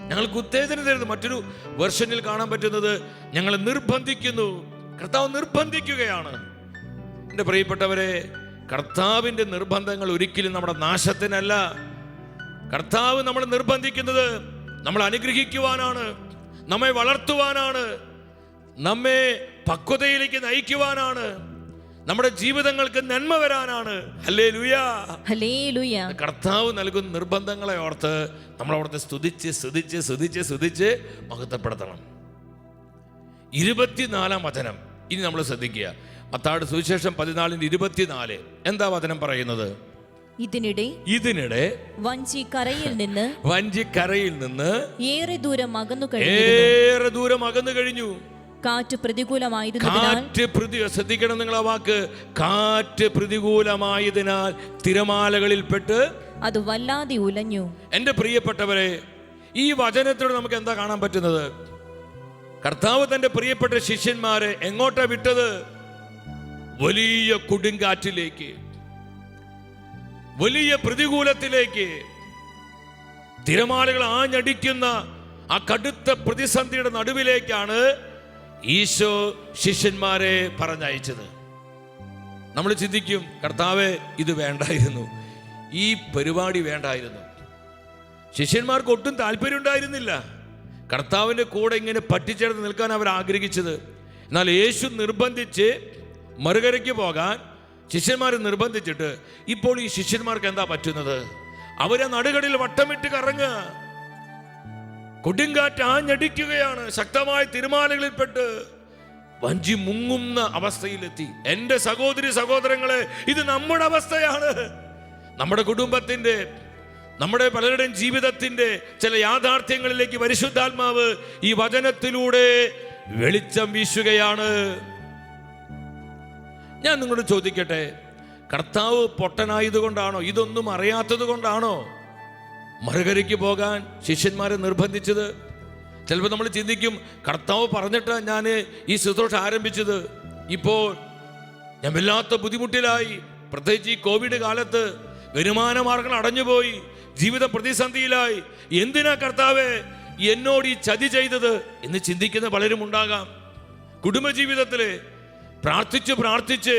ഞങ്ങൾക്ക് ഉത്തേജനം തരുന്നു. മറ്റൊരു വെർഷനിൽ കാണാൻ പറ്റുന്നത് ഞങ്ങളെ നിർബന്ധിക്കുന്നു. കർത്താവ് നിർബന്ധിക്കുകയാണ്. എൻ്റെ പ്രിയപ്പെട്ടവരെ, കർത്താവിൻ്റെ നിർബന്ധങ്ങൾ ഒരിക്കലും നമ്മുടെ നാശത്തിനല്ല. കർത്താവ് നമ്മളെ നിർബന്ധിക്കുന്നത് നമ്മളെ അനുഗ്രഹിക്കുവാനാണ്, നമ്മെ വളർത്തുവാനാണ്, നമ്മെ പക്വതയിലേക്ക് നയിക്കുവാനാണ്, നമ്മുടെ ജീവിതങ്ങൾക്ക് നന്മ വരാനാണ്. Hallelujah, hallelujah. കർത്താവ് നൽകുന്ന നിർബന്ധങ്ങളെ ഓർത്ത് നമ്മൾ അവിടുത്തെ സ്തുതിച്ച് മഹത്വപ്പെടുത്തണം. 24-ാം വചനം ഇനി നമ്മൾ ശ്രദ്ധിക്കുക. മത്തായിയുടെ സുവിശേഷം 14:24 എന്താ വചനം പറയുന്നത്? ഇതിനിടെ വഞ്ചി കരയിൽ നിന്ന് ഏറെ ദൂരം അകന്നു കഴിഞ്ഞു. കാറ്റ് പ്രതികൂലമായിരുന്നതിനാൽ ശ്രദ്ധിക്കണം നിങ്ങൾ ആ വാക്ക്, കാറ്റ് പ്രതികൂലമായതിനാൽ തിരമാലകളിൽപ്പെട്ട് അത് വല്ലാതെ ഉലഞ്ഞു. എൻ്റെ പ്രിയപ്പെട്ടവരെ, ഈ വചനത്തോട് നമുക്ക് എന്താ കാണാൻ പറ്റുന്നത്? കർത്താവ് തന്റെ പ്രിയപ്പെട്ട ശിഷ്യന്മാരെ എങ്ങോട്ടാ വിട്ടത്? വലിയ കൊടുങ്കാറ്റിലേക്ക്, വലിയ പ്രതികൂലത്തിലേക്ക്, തിരമാലകൾ ആഞ്ഞടിക്കുന്ന ആ കടുത്ത പ്രതിസന്ധിയുടെ നടുവിലേക്കാണ് ഈശോ ശിഷ്യന്മാരെ പറഞ്ഞയച്ചത്. നമ്മൾ ചിന്തിക്കും, കർത്താവേ ഇത് വേണ്ടായിരുന്നു, ഈ പരിപാടി വേണ്ടായിരുന്നു. ശിഷ്യന്മാർക്ക് ഒട്ടും താല്പര്യം ഉണ്ടായിരുന്നില്ല കർത്താവിൻ്റെ കൂടെ ഇങ്ങനെ പറ്റിച്ചേർന്ന് നിൽക്കാൻ അവർ ആഗ്രഹിച്ചത്. എന്നാൽ യേശു നിർബന്ധിച്ച് മറുകരയ്ക്ക് പോകാൻ ശിഷ്യന്മാരെ നിർബന്ധിച്ചിട്ട് ഇപ്പോൾ ഈ ശിഷ്യന്മാർക്ക് എന്താ പറ്റുന്നത്? അവരെ നടുകടലിൽ വട്ടമിട്ട് കറങ്ങുക, കൊടുങ്കാറ്റ് ആഞ്ഞടിക്കുകയാണ്, ശക്തമായ തിരമാലകളിൽപ്പെട്ട് വഞ്ചി മുങ്ങുന്ന അവസ്ഥയിലെത്തി. എൻ്റെ സഹോദരി സഹോദരങ്ങളെ, ഇത് നമ്മുടെ അവസ്ഥയാണ്. നമ്മുടെ കുടുംബത്തിൻ്റെ, നമ്മുടെ പലരുടെയും ജീവിതത്തിൻ്റെ ചില യാഥാർത്ഥ്യങ്ങളിലേക്ക് പരിശുദ്ധാത്മാവ് ഈ വചനത്തിലൂടെ വെളിച്ചം വീശുകയാണ്. ഞാൻ നിങ്ങളോട് ചോദിക്കട്ടെ, കർത്താവ് പൊട്ടനായതുകൊണ്ടാണോ, ഇതൊന്നും അറിയാത്തത് കൊണ്ടാണോ മറുകരയ്ക്ക് പോകാൻ ശിഷ്യന്മാരെ നിർബന്ധിച്ചത്? ചിലപ്പോൾ നമ്മൾ ചിന്തിക്കും, കർത്താവ് പറഞ്ഞിട്ടാണ് ഞാൻ ഈ ശുശ്രൂഷ ആരംഭിച്ചത്, ഇപ്പോൾ ഞാൻ വല്ലാത്ത ബുദ്ധിമുട്ടിലായി, പ്രത്യേകിച്ച് ഈ കോവിഡ് കാലത്ത് വരുമാന മാർഗങ്ങൾ അടഞ്ഞുപോയി, ജീവിത പ്രതിസന്ധിയിലായി, എന്തിനാ കർത്താവേ എന്നോട് ഈ ചതി ചെയ്തത് എന്ന് ചിന്തിക്കുന്ന പലരും ഉണ്ടാകാം. കുടുംബജീവിതത്തിൽ പ്രാർത്ഥിച്ച് പ്രാർത്ഥിച്ച്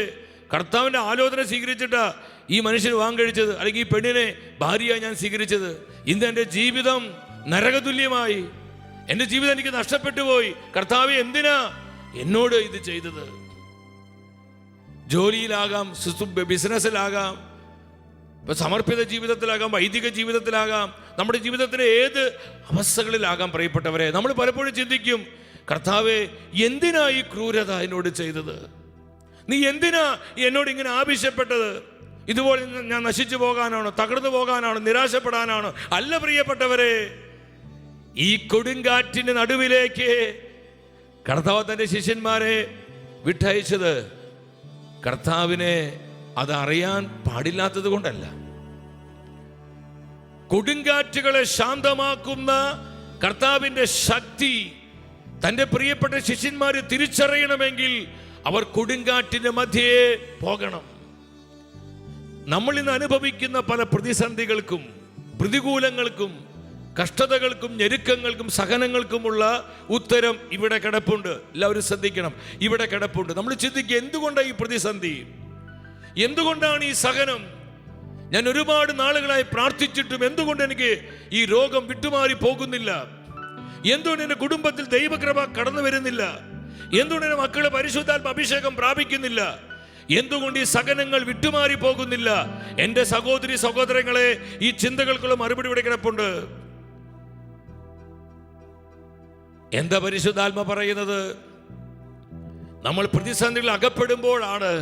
കർത്താവിൻ്റെ ആലോചന സ്വീകരിച്ചിട്ടാ ഈ മനുഷ്യൻ വിവാഹം കഴിച്ചത്, അല്ലെങ്കിൽ ഈ പെണ്ണിനെ ഭാര്യയായി ഞാൻ സ്വീകരിച്ചത്. ഇന്ന് എൻ്റെ ജീവിതം നരകതുല്യമായി, എൻ്റെ ജീവിതം എനിക്ക് നഷ്ടപ്പെട്ടു പോയി. കർത്താവേ എന്തിനാ എന്നോട് ഇത് ചെയ്തത്? ജോലിയിലാകാം, ബിസിനസ്സിലാകാം, സമർപ്പിത ജീവിതത്തിലാകാം, വൈദിക ജീവിതത്തിലാകാം, നമ്മുടെ ജീവിതത്തിലെ ഏത് അവസ്ഥകളിലാകാം. പ്രിയപ്പെട്ടവരെ, നമ്മൾ പലപ്പോഴും ചിന്തിക്കും, കർത്താവേ എന്തിനാ ഈ ക്രൂരത എന്നോട് ചെയ്തത്? നീ എന്തിനാ എന്നോട് ഇങ്ങനെ ആവശ്യപ്പെട്ടത്? ഇതുപോലെ ഞാൻ നശിച്ചു പോകാനാണോ, തകർന്നു പോകാനാണോ, നിരാശപ്പെടാനാണോ? അല്ല പ്രിയപ്പെട്ടവരെ, ഈ കൊടുങ്കാറ്റിന്റെ നടുവിലേക്ക് കർത്താവ് തന്റെ ശിഷ്യന്മാരെ വിട്ടയച്ചത് കർത്താവിനെ അത് അറിയാൻ പാടില്ലാത്തത് കൊണ്ടല്ല. കൊടുങ്കാറ്റുകളെ ശാന്തമാക്കുന്ന കർത്താവിന്റെ ശക്തി തന്റെ പ്രിയപ്പെട്ട ശിഷ്യന്മാരെ തിരിച്ചറിയണമെങ്കിൽ അവർ കൊടുങ്കാറ്റിന്റെ മധ്യേ പോകണം. നമ്മൾ ഇന്ന് അനുഭവിക്കുന്ന പല പ്രതിസന്ധികൾക്കും, പ്രതികൂലങ്ങൾക്കും, കഷ്ടതകൾക്കും, ഞെരുക്കങ്ങൾക്കും, സഹനങ്ങൾക്കുമുള്ള ഉത്തരം ഇവിടെ കിടപ്പുണ്ട്. എല്ലാവരും ശ്രദ്ധിക്കണം, ഇവിടെ കിടപ്പുണ്ട്. നമ്മൾ ചിന്തിക്കുക, എന്തുകൊണ്ടാണ് ഈ പ്രതിസന്ധി, എന്തുകൊണ്ടാണ് ഈ സഹനം? ഞാൻ ഒരുപാട് നാളുകളായി പ്രാർത്ഥിച്ചിട്ടും എന്തുകൊണ്ട് എനിക്ക് ഈ രോഗം വിട്ടുമാറി പോകുന്നില്ല? എന്തുകൊണ്ട് എൻ്റെ കുടുംബത്തിൽ ദൈവകൃപ കടന്നു വരുന്നില്ല? എന്തുകൊണ്ട് എൻ്റെ മക്കളെ പരിശുദ്ധാത്മ അഭിഷേകം പ്രാപിക്കുന്നില്ല? എന്തുകൊണ്ട് ഈ സഹനങ്ങൾ വിട്ടുമാറി പോകുന്നില്ല? എൻ്റെ സഹോദരി സഹോദരങ്ങളെ, ഈ ചിന്തകൾക്കുള്ള മറുപടി ഇവിടെ കിടപ്പുണ്ട്. എന്താ പരിശുദ്ധാത്മ പറയുന്നത്? നമ്മൾ പ്രതിസന്ധികളിൽ അകപ്പെടുമ്പോഴാണ്,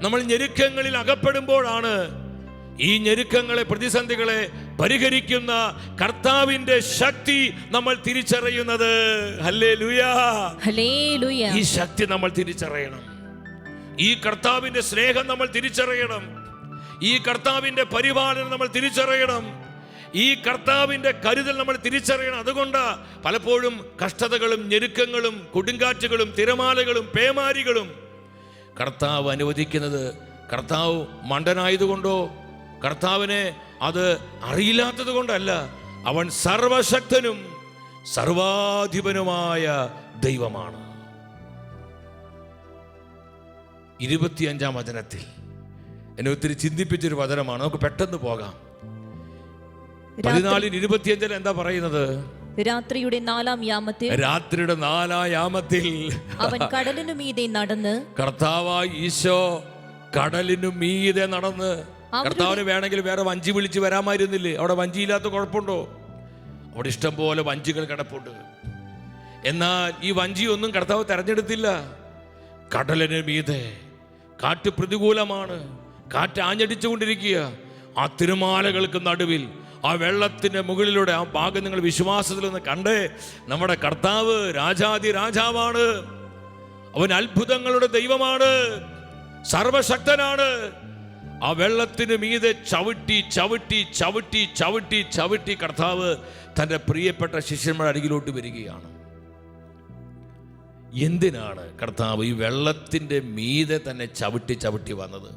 നമ്മൾ ഞെരുക്കങ്ങളിൽ അകപ്പെടുമ്പോഴാണ് ഈ ഞെരുക്കങ്ങളെ, പ്രതിസന്ധികളെ പരിഹരിക്കുന്ന കർത്താവിന്റെ ശക്തി നമ്മൾ തിരിച്ചറിയുന്നത്. Hallelujah, hallelujah. ഈ ശക്തി നമ്മൾ തിരിച്ചറിയണം. ഈ കർത്താവിന്റെ സ്നേഹം നമ്മൾ തിരിച്ചറിയണം. ഈ കർത്താവിന്റെ പരിപാലനം നമ്മൾ തിരിച്ചറിയണം. ഈ കർത്താവിന്റെ കരുതൽ നമ്മൾ തിരിച്ചറിയണം. അതുകൊണ്ട് പലപ്പോഴും കഷ്ടതകളും ഞെരുക്കങ്ങളും കൊടുങ്കാറ്റുകളും തിരമാലകളും പേമാരികളും കർത്താവ് അനുവദിക്കുന്നത് കർത്താവ് മണ്ടനായതുകൊണ്ടോ കർത്താവിനെ അത് അറിയില്ലാത്തത് കൊണ്ടല്ല. അവൻ സർവശക്തനും സർവാധിപനുമായ ദൈവമാണ്. 25-ാം വചനത്തിൽ എന്നെ ഒത്തിരി ചിന്തിപ്പിച്ചൊരു വചനമാണ്. നമുക്ക് പെട്ടെന്ന് പോകാം. 14:25 എന്താ പറയുന്നത്? രാത്രിയുടെ 4-ാം യാമത്തിൽ, രാത്രിയുടെ 4-ാം യാമത്തിൽ അവൻ കടലിനു മീതെ നടന്ന്, കർത്താവായ ഈശോ കടലിനു മീതെ നടന്ന്. കർത്താവിന് വേണമെങ്കിൽ വേറെ വഞ്ചി വിളിച്ച് വരാമായിരുന്നില്ലേ? അവിടെ വഞ്ചിയില്ലാത്ത കുഴപ്പമുണ്ടോ? അവിടെ ഇഷ്ടം പോലെ വഞ്ചികൾ കിടപ്പുണ്ട്. എന്നാൽ ഈ വഞ്ചിയൊന്നും കർത്താവ് തെരഞ്ഞെടുത്തില്ല. കടലിന് മീതെ കാറ്റ് പ്രതികൂലമാണ്, കാറ്റ് ആഞ്ഞടിച്ചുകൊണ്ടിരിക്കുക. ആ തിരമാലകൾക്ക് നടുവിൽ, ആ വെള്ളത്തിന്റെ മുകളിലൂടെ, ആ ഭാഗം നിങ്ങൾ വിശ്വാസത്തിൽ നിന്ന് കണ്ടേ, നമ്മുടെ കർത്താവ് രാജാതി രാജാവാണ്. അവൻ അത്ഭുതങ്ങളുടെ ദൈവമാണ്, സർവശക്തനാണ്. ആ വെള്ളത്തിന് മീതെ ചവിട്ടി ചവിട്ടി ചവിട്ടി ചവിട്ടി ചവിട്ടി കർത്താവ് തൻ്റെ പ്രിയപ്പെട്ട ശിഷ്യന്മാരുടെ അരികിലോട്ട് വരികയാണ്. എന്തിനാണ് കർത്താവ് ഈ വെള്ളത്തിൻ്റെ മീതെ തന്നെ ചവിട്ടി ചവിട്ടി വന്നത്?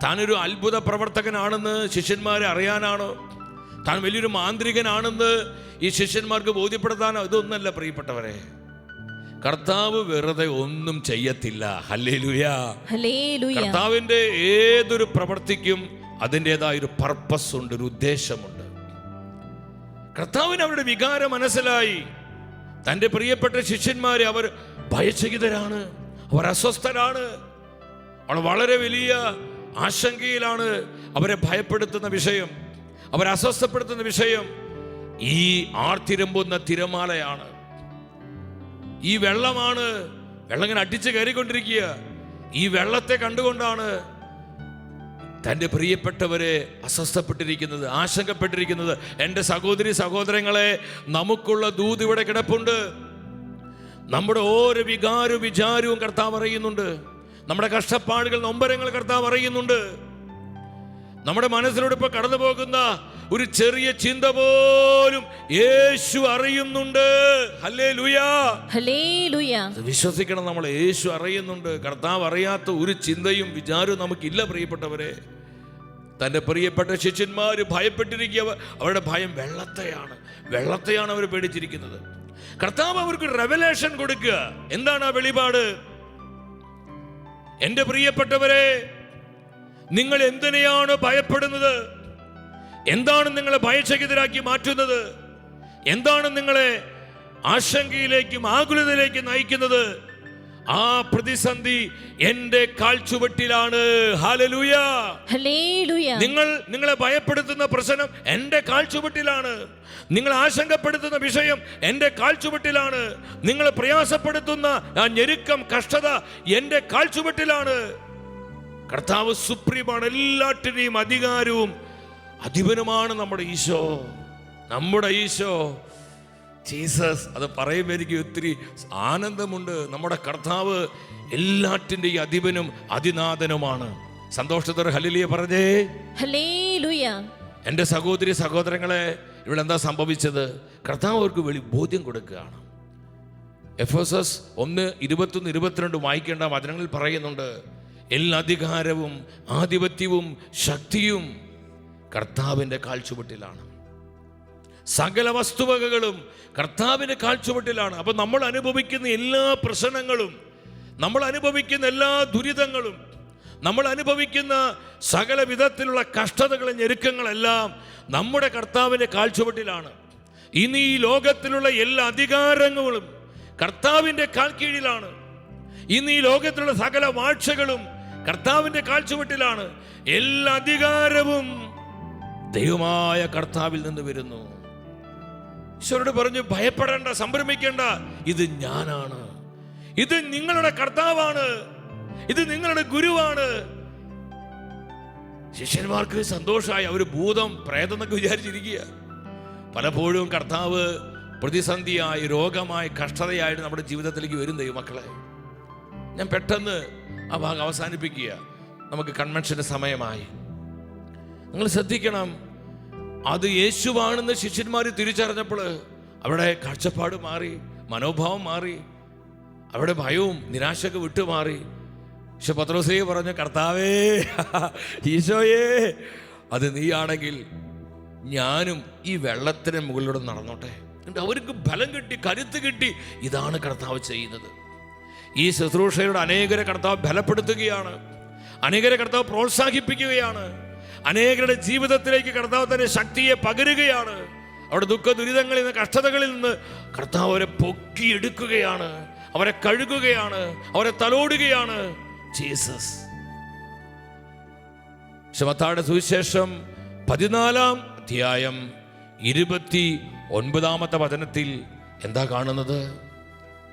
താനൊരു അത്ഭുത പ്രവർത്തകനാണെന്ന് ശിഷ്യന്മാരെ അറിയാനാണോ? താൻ വലിയൊരു മാന്ത്രികനാണെന്ന് ഈ ശിഷ്യന്മാർക്ക് ബോധ്യപ്പെടുത്താനോ? ഇതൊന്നല്ല പ്രിയപ്പെട്ടവരെ. കർത്താവ് വെറുതെ ഒന്നും ചെയ്യത്തില്ല. ഹല്ലേലൂയ. കർത്താവിൻ്റെ ഏതൊരു പ്രവൃത്തിക്കും അതിൻ്റെതായൊരു പർപ്പസ് ഉണ്ട്, ഒരു ഉദ്ദേശമുണ്ട്. കർത്താവിന് അവരുടെ വികാരം മനസ്സിലായി. തൻ്റെ പ്രിയപ്പെട്ട ശിഷ്യന്മാരെ അവർ ഭയചകിതരാണ്, അവർ അസ്വസ്ഥരാണ്, അവർ വളരെ വലിയ ആശങ്കയിലാണ്. അവരെ ഭയപ്പെടുത്തുന്ന വിഷയം, അവരെ അസ്വസ്ഥപ്പെടുത്തുന്ന വിഷയം ഈ ആർത്തിരമ്പുന്ന തിരമാലയാണ്, ഈ വെള്ളമാണ്. വെള്ളം ഇങ്ങനെ അടിച്ച് കയറിക്കൊണ്ടിരിക്കുക. ഈ വെള്ളത്തെ കണ്ടുകൊണ്ടാണ് തൻ്റെ പ്രിയപ്പെട്ടവരെ അസ്വസ്ഥപ്പെട്ടിരിക്കുന്നത്, ആശങ്കപ്പെട്ടിരിക്കുന്നത്. എൻ്റെ സഹോദരി സഹോദരങ്ങളെ, നമുക്കുള്ള ദൂത് ഇവിടെ കിടപ്പുണ്ട്. നമ്മുടെ ഓരോ വിചാരവും കർത്താവ് അറിയുന്നുണ്ട്. നമ്മുടെ കഷ്ടപ്പാടുകൾ, നൊമ്പരങ്ങൾ കർത്താവ് അറിയുന്നുണ്ട്. നമ്മുടെ മനസ്സിലൂടെ ഇപ്പോൾ കടന്നു പോകുന്ന ഒരു ചെറിയ ചിന്ത പോലും യേശു അറിയുന്നുണ്ട്. Hallelujah, hallelujah. വിശ്വസിക്കണം, നമ്മൾ യേശു അറിയുന്നുണ്ട്. കർത്താവ് അറിയാത്ത ഒരു ചിന്തയും വിചാരവും നമുക്കില്ല പ്രിയപ്പെട്ടവരെ. തൻ്റെ പ്രിയപ്പെട്ട ശിഷ്യന്മാർ ഭയപ്പെട്ടിരിക്കുക. അവരുടെ ഭയം വെള്ളത്തെയാണ് അവർ പേടിച്ചിരിക്കുന്നത്. കർത്താവ് അവർക്ക് റെവലേഷൻ കൊടുക്കുക. എന്താണ് ആ വെളിപാട്? എൻ്റെ പ്രിയപ്പെട്ടവരെ, നിങ്ങൾ എന്തിനെയാണ് ഭയപ്പെടുന്നത്? എന്താണ് നിങ്ങളെ ഭയചകിതരാക്കി മാറ്റുന്നത്? എന്താണ് നിങ്ങളെ ആശങ്കയിലേക്കും ആകുലതയിലേക്കും നയിക്കുന്നത്? ആ പ്രതിസന്ധി എൻ്റെ കാൽച്ചുവട്ടിലാണ്. Hallelujah, hallelujah. നിങ്ങളെ ഭയപ്പെടുത്തുന്ന പ്രശ്നം എൻ്റെ കാൽച്ചുവട്ടിലാണ്. നിങ്ങൾ ആശങ്കപ്പെടുത്തുന്ന വിഷയം എൻ്റെ കാൽച്ചുവട്ടിലാണ്. നിങ്ങളെ പ്രയാസപ്പെടുത്തുന്ന ആ ഞെരുക്കം, കഷ്ടത എൻ്റെ കാൽച്ചുവട്ടിലാണ്. കർത്താവ് സുപ്രീമാണ്, എല്ലാറ്റിനെയും അധികാരവും അധിപനുമാണ് നമ്മുടെ ഈശോ. നമ്മുടെ ഈശോ ജീസസ്. അത് പറയുമ്പോൾ എനിക്ക് ഒത്തിരി ആനന്ദമുണ്ട്. നമ്മുടെ കർത്താവ് എല്ലാറ്റിൻ്റെയും അധിപനും അതിനാഥനുമാണ്. സന്തോഷത്തോടെ ഹല്ലേലൂയ പറഞ്ഞേ. ഹല്ലേലൂയ. എൻ്റെ സഹോദരി സഹോദരങ്ങളെ, ഇവിടെ എന്താ സംഭവിച്ചത്? കർത്താവ് അവർക്ക് ബോധ്യം കൊടുക്കുകയാണ്. എഫെസോസ് 1:21-22 വായിക്കേണ്ട വചനങ്ങളിൽ പറയുന്നുണ്ട്, എല്ലാ അധികാരവും ആധിപത്യവും ശക്തിയും കർത്താവിൻ്റെ കാൽച്ചുവട്ടിലാണ്. സകല വസ്തുവകകളും കർത്താവിൻ്റെ കാൽച്ചുവട്ടിലാണ്. അപ്പം നമ്മൾ അനുഭവിക്കുന്ന എല്ലാ പ്രശ്നങ്ങളും, നമ്മൾ അനുഭവിക്കുന്ന എല്ലാ ദുരിതങ്ങളും, നമ്മൾ അനുഭവിക്കുന്ന സകല വിധത്തിലുള്ള കഷ്ടതകളും ഞെരുക്കങ്ങളെല്ലാം നമ്മുടെ കർത്താവിൻ്റെ കാൽച്ചുവട്ടിലാണ്. ഇനി ഈ ലോകത്തിലുള്ള എല്ലാ അധികാരങ്ങളും കർത്താവിൻ്റെ കാൽ കീഴിലാണ്. ഇന്ന് ഈ ലോകത്തിലുള്ള സകല വാഴ്ചകളും കർത്താവിൻ്റെ കാൽച്ചുവട്ടിലാണ്. എല്ലാ അധികാരവും ദൈവമായ കർത്താവിൽ നിന്ന് വരുന്നു. ഈശോയോട് പറഞ്ഞു, ഭയപ്പെടേണ്ട, സംഭ്രമിക്കേണ്ട, ഇത് ഞാനാണ്, ഇത് നിങ്ങളുടെ കർത്താവാണ്, ഇത് നിങ്ങളുടെ ഗുരുവാണ്. ശിഷ്യന്മാർക്ക് സന്തോഷമായി. അവർ ഭൂതം പ്രേതം എന്നൊക്കെ വിചാരിച്ചിരിക്കുക. പലപ്പോഴും കർത്താവ് പ്രതിസന്ധിയായി, രോഗമായി, കഷ്ടതയായിട്ട് നമ്മുടെ ജീവിതത്തിലേക്ക് വരും ദൈവമക്കളെ. ഞാൻ പെട്ടെന്ന് ആ ഭാഗം അവസാനിപ്പിക്കുക. നമുക്ക് കൺവെൻഷൻ്റെ സമയമായി. നിങ്ങൾ ശ്രദ്ധിക്കണം, അത് യേശുവാണെന്ന് ശിഷ്യന്മാർ തിരിച്ചറിഞ്ഞപ്പോൾ അവിടെ കാഴ്ചപ്പാട് മാറി, മനോഭാവം മാറി, അവിടെ ഭയവും നിരാശയൊക്കെ വിട്ടുമാറി. പക്ഷെ പത്രോസേ പറഞ്ഞു, കർത്താവേ, ഈശോയേ, അത് നീയാണെങ്കിൽ ഞാനും ഈ വെള്ളത്തിന് മുകളിലൂടെ നടന്നോട്ടെ. എന്നിട്ട് അവർക്ക് ബലം കിട്ടി, കരുത്ത് കിട്ടി. ഇതാണ് കർത്താവ് ചെയ്യുന്നത്. ഈ ശുശ്രൂഷയുടെ അനേകരെ കർത്താവ് ബലപ്പെടുത്തുകയാണ്, അനേകരെ കർത്താവ് പ്രോത്സാഹിപ്പിക്കുകയാണ്, അനേകരുടെ ജീവിതത്തിലേക്ക് കർത്താവ് തന്നെ ശക്തിയെ പകരുകയാണ്. അവിടെ ദുഃഖ ദുരിതങ്ങളിൽ നിന്ന്, കഷ്ടതകളിൽ നിന്ന് കർത്താവ് അവരെ പൊക്കിയെടുക്കുകയാണ്, അവരെ കഴുകുകയാണ്, അവരെ തലോടുകയാണ്. ജീസസ്. മത്തായിയുടെ സുവിശേഷം 14-29 വചനത്തിൽ എന്താ കാണുന്നത്?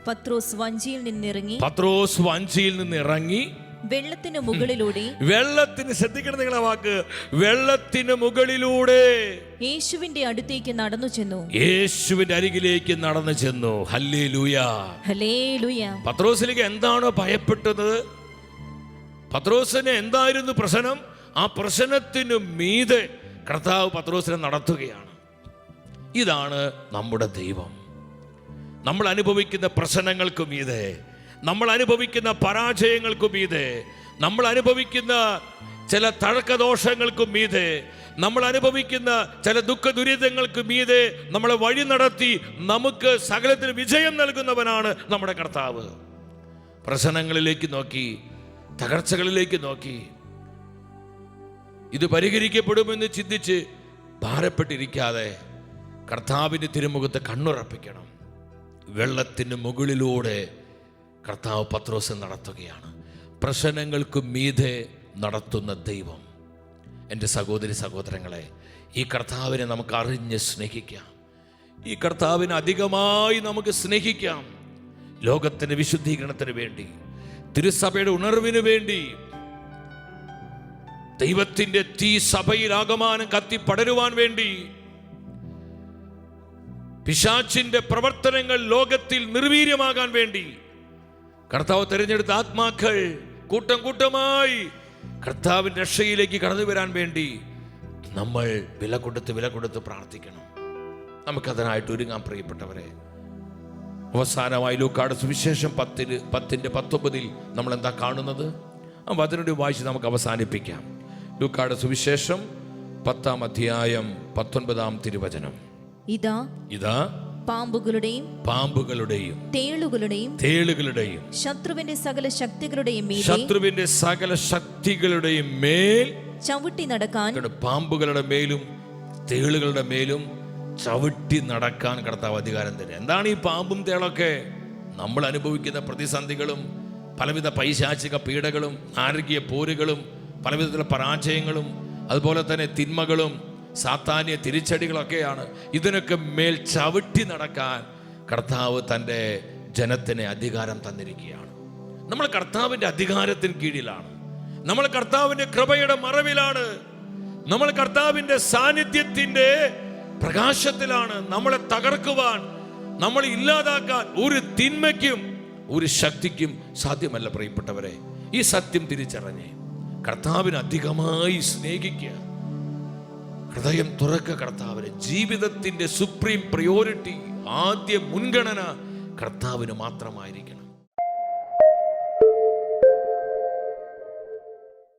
പത്രോസ് വഞ്ചിയിൽ നിന്നിറങ്ങി വെള്ളത്തിന് മുകളിലൂടെ വെള്ളത്തിന്, ശ്രദ്ധിക്കണം നിങ്ങളെ വാക്ക്, വെള്ളത്തിന് മുകളിലൂടെ യേശുവിന്റെ അടുത്തേക്ക് നടന്നു ചെന്നു. യേശുവിന്റെ അരികിലേക്ക് നടന്നു ചെന്നു. ഹല്ലേലൂയ. ഹല്ലേലൂയ. പത്രോസിലേക്ക് എന്താണോ ഭയപ്പെട്ടത്, പത്രോസിന് എന്തായിരുന്നു പ്രശ്നം, ആ പ്രശ്നത്തിനു മീതെ കർത്താവ് പത്രോസിനെ നടത്തുകയാണ്. ഇതാണ് നമ്മുടെ ദൈവം. നമ്മൾ അനുഭവിക്കുന്ന പ്രശ്നങ്ങൾക്ക് മീതെ, നമ്മൾ അനുഭവിക്കുന്ന പരാജയങ്ങൾക്കും മീതെ, നമ്മൾ അനുഭവിക്കുന്ന ചില തഴക്കദോഷങ്ങൾക്കും മീതെ, നമ്മൾ അനുഭവിക്കുന്ന ചില ദുഃഖ ദുരിതങ്ങൾക്ക് മീതെ നമ്മളെ വഴി നടത്തി നമുക്ക് സകലത്തിന് വിജയം നൽകുന്നവനാണ് നമ്മുടെ കർത്താവ്. പ്രശ്നങ്ങളിലേക്ക് നോക്കി, തകർച്ചകളിലേക്ക് നോക്കി, ഇത് പരിഹരിക്കപ്പെടുമെന്ന് ചിന്തിച്ച് ഭാരപ്പെട്ടിരിക്കാതെ കർത്താവിൻ്റെ തിരുമുഖത്ത് കണ്ണുറപ്പിക്കണം. വെള്ളത്തിന് മുകളിലൂടെ കർത്താവ് പത്രോസ് നടത്തുകയാണ്. പ്രശ്നങ്ങൾക്ക് മീതെ നടത്തുന്ന ദൈവം. എൻ്റെ സഹോദരി സഹോദരങ്ങളെ, ഈ കർത്താവിനെ നമുക്ക് അറിഞ്ഞ് സ്നേഹിക്കാം. ഈ കർത്താവിനെ അധികമായി നമുക്ക് സ്നേഹിക്കാം. ലോകത്തിൻ്റെ വിശുദ്ധീകരണത്തിന് വേണ്ടി, തിരുസഭയുടെ ഉണർവിന് വേണ്ടി, ദൈവത്തിൻ്റെ തീ സഭയിൽ ആകമാനം കത്തി പടരുവാൻ വേണ്ടി, പിശാചിന്റെ പ്രവർത്തനങ്ങൾ ലോകത്തിൽ നിർവീര്യമാകാൻ വേണ്ടി കർത്താവ് തിരഞ്ഞെടുത്ത ആത്മാക്കൾ കൂട്ടം കൂട്ടമായി കർത്താവിൻ്റെ രക്ഷയിലേക്ക് കടന്നു വരാൻ വേണ്ടി നമ്മൾ വില കൊടുത്ത് പ്രാർത്ഥിക്കണം. നമുക്കതിനായിട്ട് ഒരുങ്ങാൻ പ്രിയപ്പെട്ടവരെ. അവസാനമായി ലൂക്കായുടെ സുവിശേഷം 10:19 നമ്മൾ എന്താ കാണുന്നത്? ആ വചനം വായിച്ച് നമുക്ക് അവസാനിപ്പിക്കാം. ലൂക്കായുടെ സുവിശേഷം 10-ാം അധ്യായം 19-ാം തിരുവചനം. ഇതാ പാമ്പുകളുടെയും തേളുകളുടെയും ശത്രുവിന്റെ സകല ശക്തികളുടെയും മേൽ ചവിട്ടി നടക്കാൻ, പാമ്പുകളുടെ മേലും തേളുകളുടെ മേലും ചവിട്ടി നടക്കാൻ കർത്താവ് അധികാരം തരും. എന്താണ് ഈ പാമ്പും തേളൊക്കെ? നമ്മൾ അനുഭവിക്കുന്ന പ്രതിസന്ധികളും പലവിധ പൈശാചിക പീഡകളും നാരകീയ പോരുകളും പലവിധത്തിലുള്ള പരാജയങ്ങളും അതുപോലെ തന്നെ തിന്മകളും സാത്താന്യ തിരിച്ചടികളൊക്കെയാണ്. ഇതിനൊക്കെ മേൽ ചവിട്ടി നടക്കാൻ കർത്താവ് തൻ്റെ ജനത്തിന് അധികാരം തന്നിരിക്കുകയാണ്. നമ്മൾ കർത്താവിൻ്റെ അധികാരത്തിന് കീഴിലാണ്. നമ്മൾ കർത്താവിൻ്റെ കൃപയുടെ മറവിലാണ്. നമ്മൾ കർത്താവിൻ്റെ സാന്നിധ്യത്തിൻ്റെ പ്രകാശത്തിലാണ്. നമ്മളെ തകർക്കുവാൻ, നമ്മളെ ഇല്ലാതാക്കാൻ ഒരു തിന്മയ്ക്കും ഒരു ശക്തിക്കും സാധ്യമല്ല. പ്രിയപ്പെട്ടവരെ, ഈ സത്യം തിരിച്ചറിഞ്ഞ് കർത്താവിനെ അധികമായി സ്നേഹിക്കുക. ഹൃദയം തുറക്കുക കർത്താവിന്. ജീവിതത്തിൻ്റെ സുപ്രീം പ്രയോറിറ്റി, ആദ്യ മുൻഗണന കർത്താവിന് മാത്രമായിരിക്കണം.